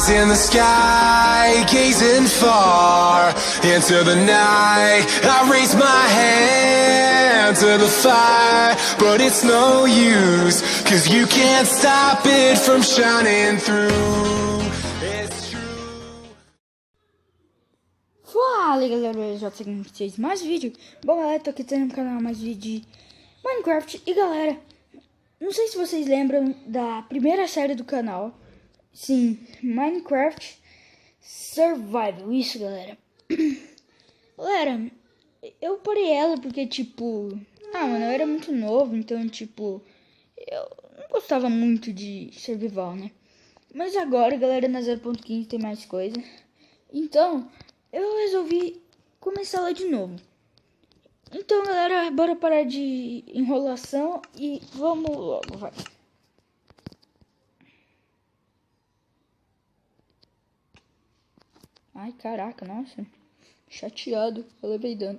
Eyes in the sky, gazing far into the night. I raise my hand to the fire, but it's no use, 'cause you can't stop it from shining through. It's true. Fala galera, eu já tenho com vocês mais vídeo. Bom galera, tô aqui tendo no canal mais vídeo de Minecraft. E galera, não sei se vocês lembram da primeira série do canal. Sim, Minecraft Survival, isso galera. Galera, eu parei ela porque tipo, mano, eu era muito novo, então tipo, eu não gostava muito de survival, né? Mas agora galera, na 0.15 tem mais coisa. Então, eu resolvi começar lá de novo. Então galera, bora parar de enrolação e vamos logo, vai. Ai, caraca, nossa. Chateado, eu levei dano.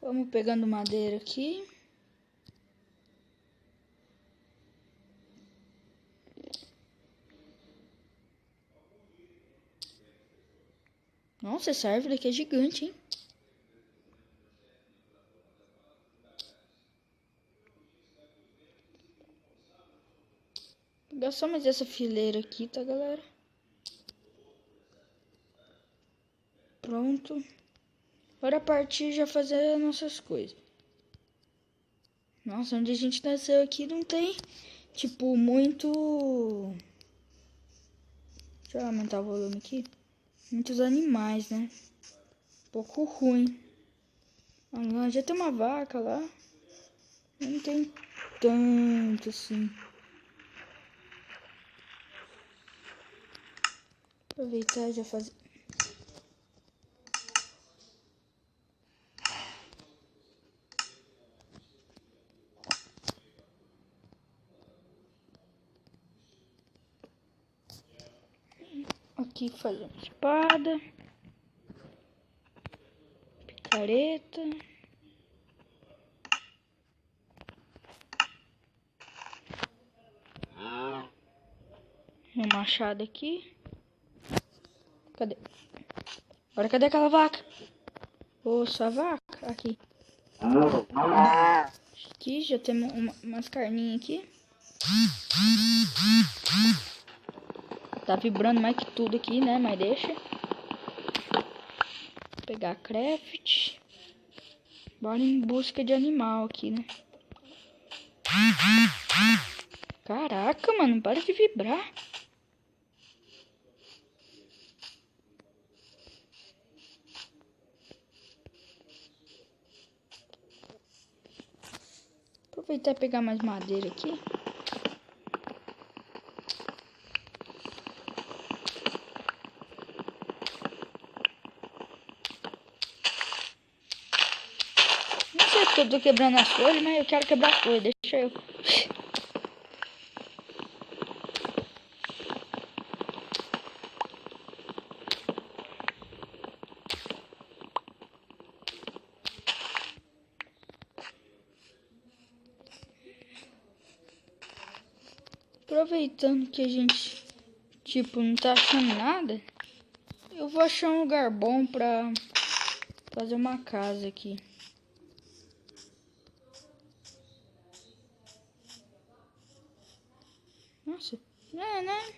Vamos pegando madeira aqui. Nossa, essa árvore aqui é gigante, hein? Vou pegar só mais essa fileira aqui, tá, galera? Pronto. Bora partir já fazer as nossas coisas. Nossa, onde a gente nasceu aqui não tem, tipo, muito... Deixa eu aumentar o volume aqui. Muitos animais, né? Um pouco ruim. Ah, já tem uma vaca lá. Não tem tanto assim. Aproveitar e já fazer. Aqui fazer uma espada. Picareta. Um machado aqui. Cadê? Agora cadê aquela vaca? Ô, sua vaca. Aqui. Aqui já temos umas carninhas aqui. Tá vibrando mais que tudo aqui, né? Mas deixa. Vou pegar craft. Bora em busca de animal aqui, né? Caraca, mano. Para de vibrar. Aproveitar e pegar mais madeira aqui. Não sei porque eu tô quebrando as folhas, mas eu quero quebrar as folhas. Deixa eu. Aproveitando que a gente, tipo, não tá achando nada, eu vou achar um lugar bom pra fazer uma casa aqui. Nossa, né?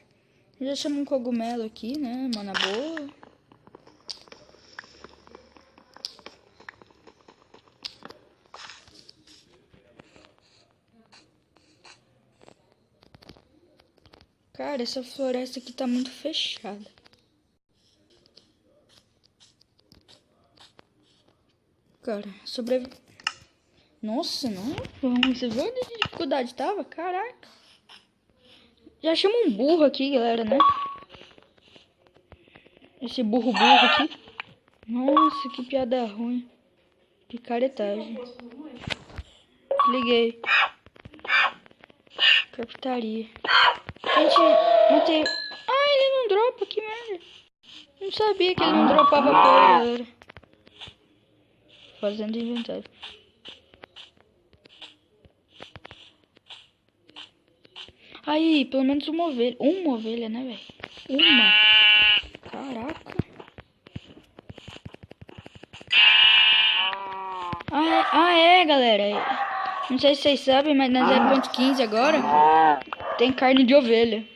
Já chamo um cogumelo aqui, né? Mana boa. Cara, essa floresta aqui tá muito fechada. Cara, Nossa, não. Você viu onde a dificuldade tava? Caraca. Já chama um burro aqui, galera, né? Esse burro aqui. Nossa, que piada ruim. Picaretagem. Liguei. Captaria. Gente, matei. Ah, ele não dropa, que merda. Não sabia que ele não dropava coisa, galera. fazendo inventário. Aí, pelo menos uma ovelha. Uma ovelha, né, velho? Uma. Caraca. Ah, é, galera. Não sei se vocês sabem, mas na 0.15 agora tem carne de ovelha.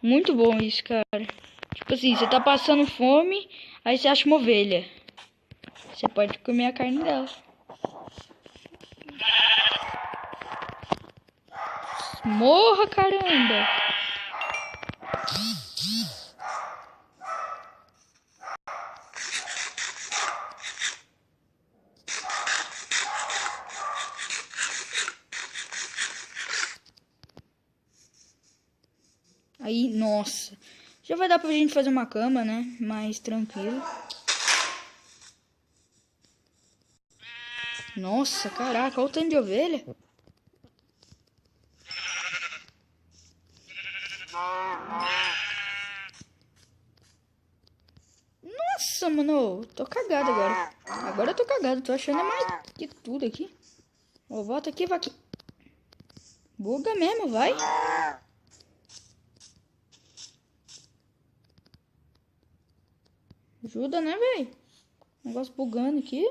Muito bom isso, cara. Tipo assim, você tá passando fome, aí você acha uma ovelha. Você pode comer a carne dela. Morra, caramba! Aí, nossa. Já vai dar pra gente fazer uma cama, né? Mais tranquilo. Nossa, caraca, olha o tanto de ovelha. Nossa, mano, tô cagado agora. Agora eu tô cagado, tô achando é mais que tudo aqui. Ó, volta aqui, vai aqui. Buga mesmo, vai. Ajuda, né, velho? Negócio bugando aqui.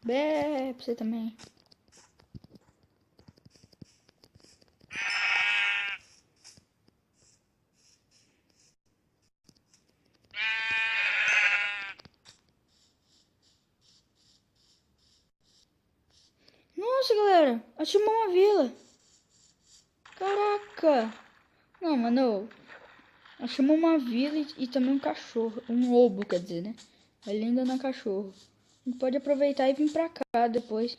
Bé, pra você também. Nossa, galera, achamos uma vila. Caraca. Não, mano, achamos uma vila e também um cachorro. Um lobo, quer dizer, né? Ele ainda não é cachorro. A gente pode aproveitar e vir pra cá depois.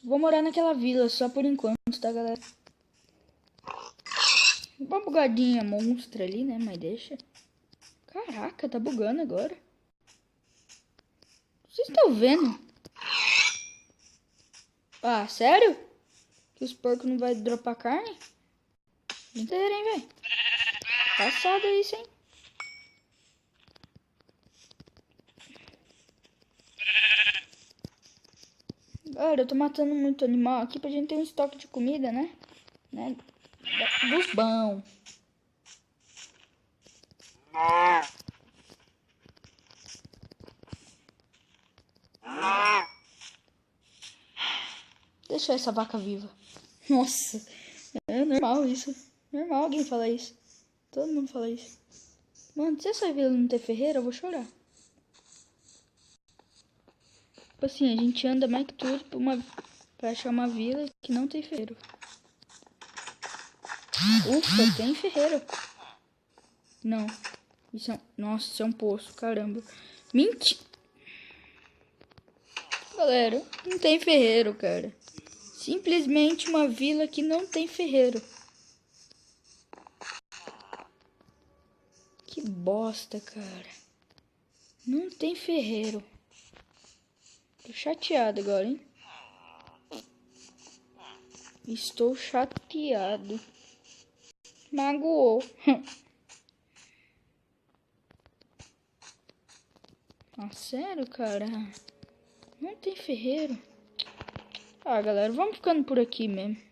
Vou morar naquela vila só por enquanto, tá, galera? Uma bugadinha monstra ali, né? Mas deixa. Caraca, tá bugando agora. Vocês estão vendo? Ah, sério? Que os porcos não vai dropar carne? Inteiro, hein, velho? Passado isso, hein? Galera, eu tô matando muito animal aqui pra gente ter um estoque de comida, né? Dos bons. Deixa essa vaca viva. Nossa, é normal isso. Normal alguém falar isso. Todo mundo fala isso. Mano, se essa vila não ter ferreiro, eu vou chorar. Tipo assim, a gente anda mais que tudo pra achar uma vila que não tem ferreiro. Ufa, tem ferreiro. Não. Isso é... Nossa, isso é um poço, caramba. Mentira. Galera, não tem ferreiro, cara. Simplesmente uma vila que não tem ferreiro. Que bosta, cara. Não tem ferreiro. Tô chateado agora, hein? Estou chateado. Magoou. Ah, sério, cara? Não tem ferreiro. Ah, galera, vamos ficando por aqui mesmo.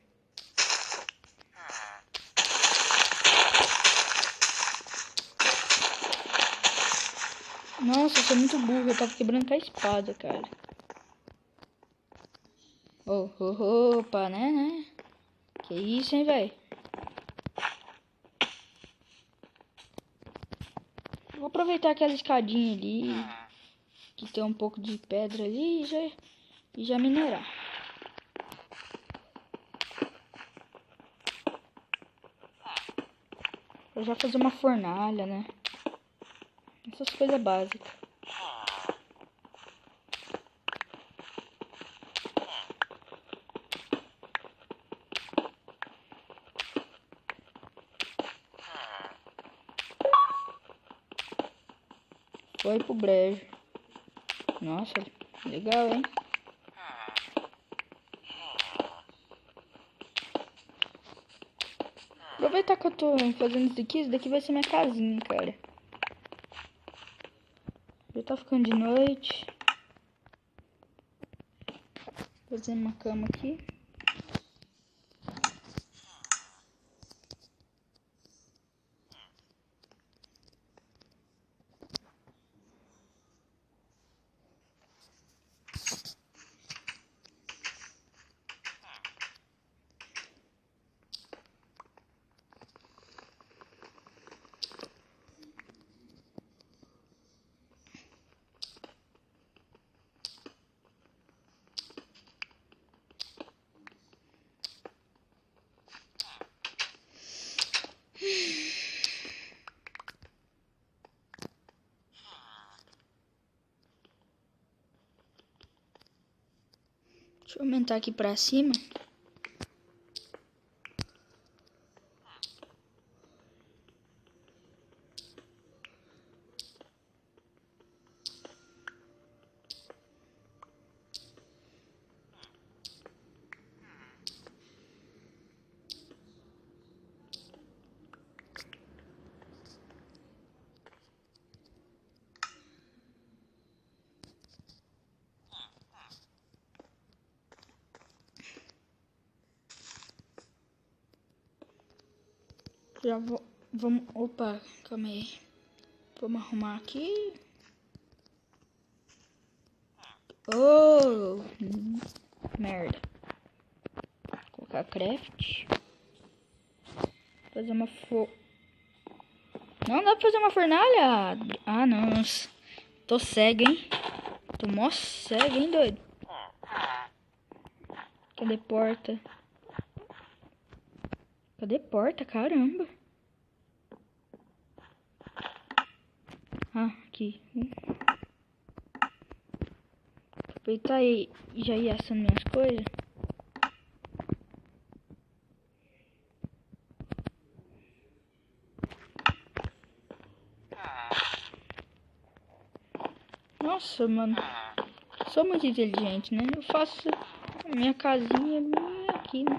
Nossa, eu sou muito burro. Eu tava quebrando com a espada, cara. Opa, né? Que isso, hein, velho? Vou aproveitar aquela escadinha ali, que tem um pouco de pedra ali, e já minerar. Vou já fazer uma fornalha, né? Essas coisas básicas. Foi pro brejo. Nossa, legal, hein? Aproveitar que eu tô fazendo isso daqui vai ser minha casinha, cara. Já tá ficando de noite. Fazendo uma cama aqui. Deixa eu aumentar aqui pra cima. Já vou... Vamos... Opa, calma aí. Vamos arrumar aqui. Oh! Merda. Colocar craft. Fazer uma Não dá pra fazer uma fornalha? Ah, não. Tô cego, hein? Tô mó cego, hein, doido? Cadê porta? Cadê porta? Caramba. Ah, aqui. Aproveitar e já ir assando minhas coisas. Nossa, mano. Sou muito inteligente, né? Eu faço minha casinha aqui, né?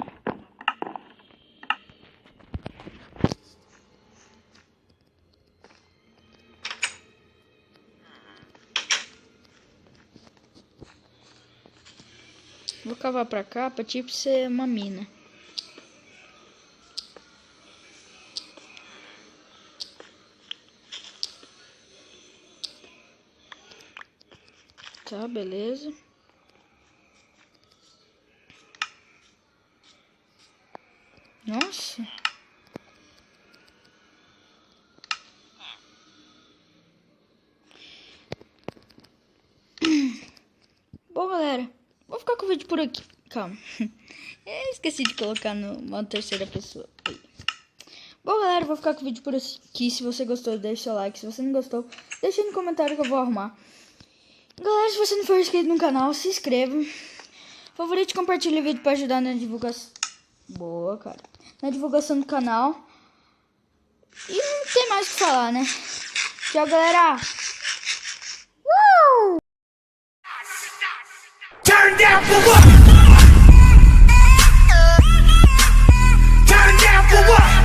Vou cavar pra cá pra tipo ser uma mina. Tá, beleza. Nossa. Bom, galera. Vou ficar com o vídeo por aqui. Calma. Eu esqueci de colocar numa terceira pessoa. Bom, galera, vou ficar com o vídeo por aqui. Se você gostou, deixa seu like. Se você não gostou, deixa aí no comentário que eu vou arrumar. Galera, se você não for inscrito no canal, se inscreva. Favorite e compartilhe o vídeo pra ajudar na divulgação. Boa, cara. Na divulgação do canal. E não tem mais o que falar, né? Tchau, galera. Turn down for what? Turn down for what?